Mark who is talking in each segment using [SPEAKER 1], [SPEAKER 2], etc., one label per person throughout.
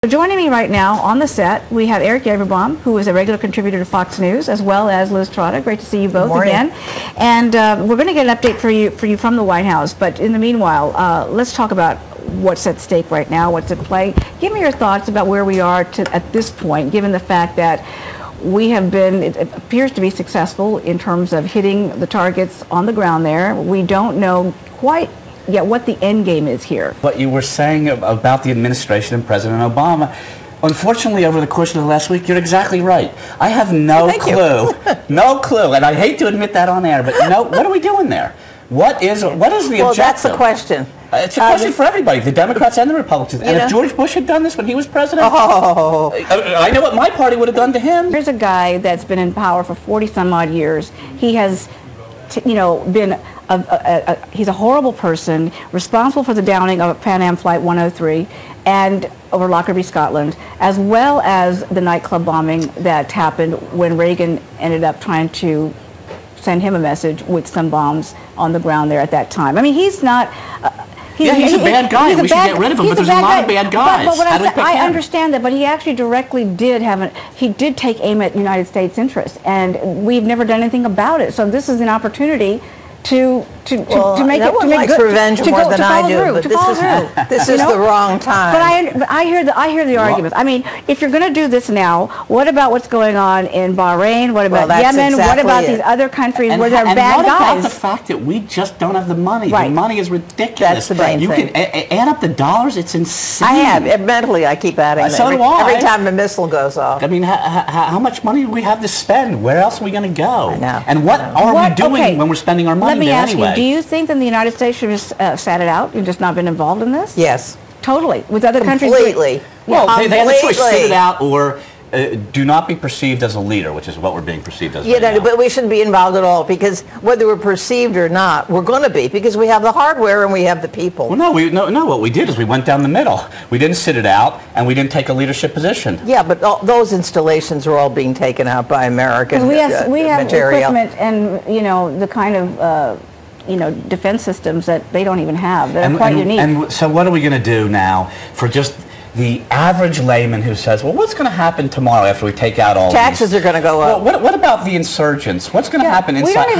[SPEAKER 1] Joining me right now on the set, we have Eric Yaverbaum, who is a regular contributor to Fox News, as well as Liz Trotta. Great to see you both again. And we're going to get an update for you from the White House. But in the meanwhile, let's talk about what's at stake right now, what's at play. Give me your thoughts about where we are at this point, given the fact that we have been, it appears to be successful in terms of hitting the targets on the ground there. We don't know quite yet what the end game is here.
[SPEAKER 2] What you were saying about the administration and President Obama, unfortunately, over the course of the last week, you're exactly right. I have no clue, no clue, and I hate to admit that on air, but what are we doing there? What is the objective?
[SPEAKER 3] Well, that's the question.
[SPEAKER 2] It's a question for everybody, the Democrats and the Republicans. And if George Bush had done this when he was president, I know what my party would have done to him.
[SPEAKER 1] Here's a guy that's been in power for 40-some-odd years. He has, been he's a horrible person, responsible for the downing of Pan Am Flight 103 and over Lockerbie, Scotland, as well as the nightclub bombing that happened when Reagan ended up trying to send him a message with some bombs on the ground there at that time. I mean, he's not...
[SPEAKER 2] he's a bad guy. We should get rid of him, but there's a lot of bad guys.
[SPEAKER 1] But I understand that, but he actually directly did he did take aim at United States interests, and we've never done anything about it. So this is an opportunity to make
[SPEAKER 3] no one likes revenge more than I do, but this is the wrong time.
[SPEAKER 1] But I hear the arguments. I mean, if you're going to do this now, what about what's going on in Bahrain? What about Yemen? What about these other countries where they're bad guys?
[SPEAKER 2] And what about the fact that we just don't have the money?
[SPEAKER 1] Right.
[SPEAKER 2] The money is ridiculous.
[SPEAKER 3] That's the main thing.
[SPEAKER 2] You can add up the dollars. It's insane.
[SPEAKER 3] I have. Mentally, I keep adding
[SPEAKER 2] so do I.
[SPEAKER 3] Every time a missile goes off.
[SPEAKER 2] I mean, how much money do we have to spend? Where else are we going to go?
[SPEAKER 3] I know.
[SPEAKER 2] And what are we doing when we're spending our money there anyway?
[SPEAKER 1] Let me ask you, do you think that the United States should have sat it out and just not been involved in this?
[SPEAKER 3] Yes.
[SPEAKER 1] Totally. With other countries?
[SPEAKER 3] Completely.
[SPEAKER 2] Well, they had the choice, sit it out or do not be perceived as a leader, which is what we're being perceived as right now.
[SPEAKER 3] But we shouldn't be involved at all, because whether we're perceived or not, we're going to be, because we have the hardware and we have the people.
[SPEAKER 2] Well, no, what we did is we went down the middle. We didn't sit it out, and we didn't take a leadership position.
[SPEAKER 3] Yeah, but those installations are all being taken out by American material.
[SPEAKER 1] We have equipment and, the kind of... defense systems that they don't even have. They're quite unique.
[SPEAKER 2] And so what are we going to do now for just the average layman who says, well, what's going to happen tomorrow after we take out all
[SPEAKER 3] taxes are going to go up.
[SPEAKER 2] Well, what about the insurgents? What's going to happen inside?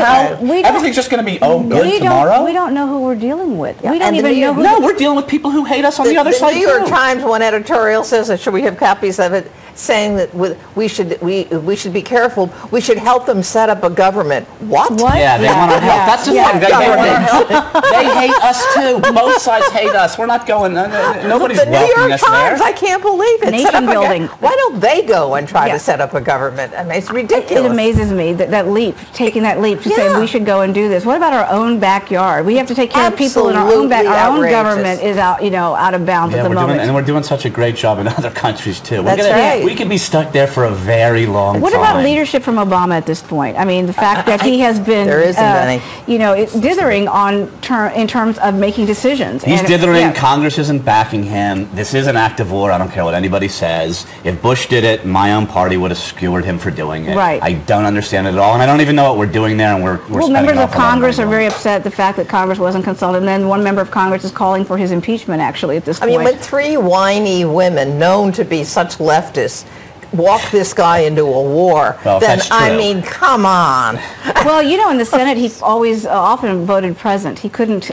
[SPEAKER 2] Everything's just going to be, good tomorrow?
[SPEAKER 1] We don't know who we're dealing with.
[SPEAKER 3] Yeah.
[SPEAKER 1] We don't even know who...
[SPEAKER 2] No, we're dealing with people who hate us on the other side,
[SPEAKER 3] The New York Times, one editorial says, should we have copies of it, saying that we should be careful. We should help them set up a government. What?
[SPEAKER 2] Yeah, they want our help. That's the thing. They want our help. They hate us too. Both sides hate us. We're not going. Nobody's welcoming us there.
[SPEAKER 3] I can't believe it.
[SPEAKER 1] Nation building.
[SPEAKER 3] Why don't they go and try to set up a government? I mean, it's ridiculous.
[SPEAKER 1] It amazes me that leap, taking that leap to say we should go and do this. What about our own backyard? We have to take care of people in our own backyard. Our own government is out, out of bounds at the moment.
[SPEAKER 2] And we're doing such a great job in other countries too.
[SPEAKER 3] That's right.
[SPEAKER 2] We could be stuck there for a very long time.
[SPEAKER 1] What about leadership from Obama at this point? I mean, the fact that he has been, dithering in terms of making decisions.
[SPEAKER 2] He's dithering. Congress isn't backing him. This is an act of war. I don't care what anybody says. If Bush did it, my own party would have skewered him for doing it.
[SPEAKER 1] Right.
[SPEAKER 2] I don't understand it at all, and I don't even know what we're doing there. And we're
[SPEAKER 1] members of Congress are very upset at the fact that Congress wasn't consulted, and then one member of Congress is calling for his impeachment. Actually, at this point,
[SPEAKER 3] I mean, with three whiny women known to be such leftists walk this guy into a war, then I mean, come on.
[SPEAKER 1] Well, in the Senate, he always often voted present. He couldn't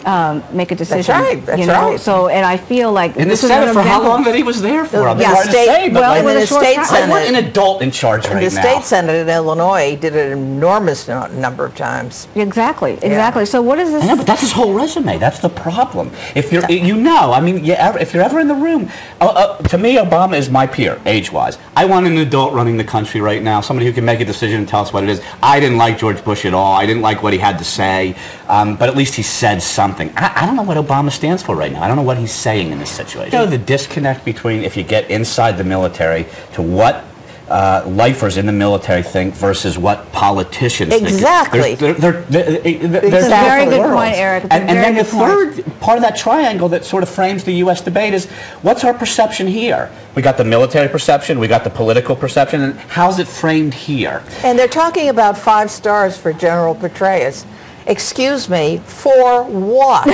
[SPEAKER 1] make a decision.
[SPEAKER 3] That's right.
[SPEAKER 1] So, and I feel like
[SPEAKER 2] in the Senate for how long that he was there for?
[SPEAKER 3] In the state Senate,
[SPEAKER 2] we're an adult in charge right now.
[SPEAKER 3] In the state Senate in Illinois, he did it an enormous number of times.
[SPEAKER 1] Exactly. So what is this?
[SPEAKER 2] I know, but that's his whole resume. That's the problem. If you're, I mean, if you're ever in the room, to me, Obama is my peer, age-wise. I want an adult running the country right now, somebody who can make a decision and tell us what it is. I didn't like George Bush at all. I didn't like what he had to say, but at least he said something. I don't know what Obama stands for right now. I don't know what he's saying in this situation. The disconnect between if you get inside the military to what lifers in the military think versus what politicians think.
[SPEAKER 3] Exactly.
[SPEAKER 1] They're a very good point, Eric.
[SPEAKER 2] And then the third part of that triangle that sort of frames the U.S. debate is, what's our perception here? We got the military perception, we got the political perception, and how's it framed here?
[SPEAKER 3] And they're talking about 5 stars for General Petraeus. Excuse me, for what?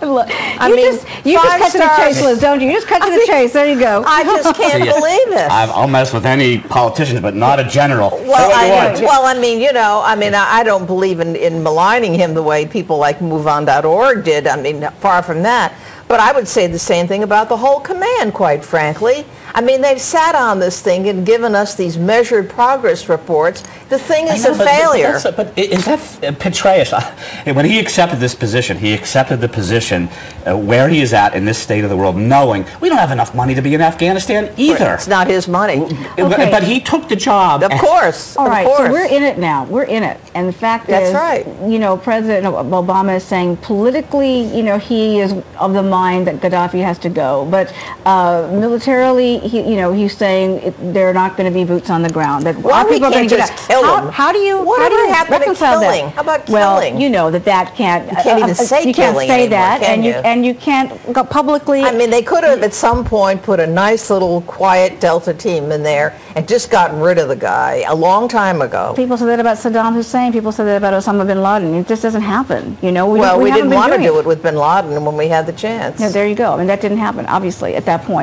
[SPEAKER 1] You just cut to the chase, Liz, don't you? You just cut to the chase. There you go.
[SPEAKER 3] I just can't believe it.
[SPEAKER 2] I'll mess with any politicians, but not a general.
[SPEAKER 3] Well, I mean, you know, I don't believe in maligning him the way people like MoveOn.org did. I mean, far from that. But I would say the same thing about the whole command, quite frankly. I mean, they've sat on this thing and given us these measured progress reports. The thing is a failure.
[SPEAKER 2] But is that Petraeus? When he accepted this position, he accepted the position where he is at in this state of the world, knowing we don't have enough money to be in Afghanistan either.
[SPEAKER 3] It's not his money.
[SPEAKER 1] Okay.
[SPEAKER 2] But he took the job.
[SPEAKER 3] Of course.
[SPEAKER 1] All right,
[SPEAKER 3] of course.
[SPEAKER 1] so we're in it now. We're in it. And the fact
[SPEAKER 3] That's right.
[SPEAKER 1] you know, President Obama is saying politically, you know, he is of the mind that Gaddafi has to go. But militarily, he's saying there are not going to be boots on the ground. That
[SPEAKER 3] well,
[SPEAKER 1] people are going to
[SPEAKER 3] just kill him.
[SPEAKER 1] How do you
[SPEAKER 3] killing?
[SPEAKER 1] reconcile that?
[SPEAKER 3] How about killing?
[SPEAKER 1] Well, you know that can't.
[SPEAKER 3] You can't even say
[SPEAKER 1] you can't
[SPEAKER 3] killing
[SPEAKER 1] say
[SPEAKER 3] anymore,
[SPEAKER 1] that,
[SPEAKER 3] can you?
[SPEAKER 1] and you can't go publicly.
[SPEAKER 3] I mean, they could have at some point put a nice little quiet Delta team in there and just gotten rid of the guy a long time ago.
[SPEAKER 1] People said that about Saddam Hussein. People said that about Osama bin Laden. It just doesn't happen. You know,
[SPEAKER 3] we didn't want to do it with bin Laden when we had the chance.
[SPEAKER 1] Yeah, there you go. I mean, that didn't happen, obviously, at that point.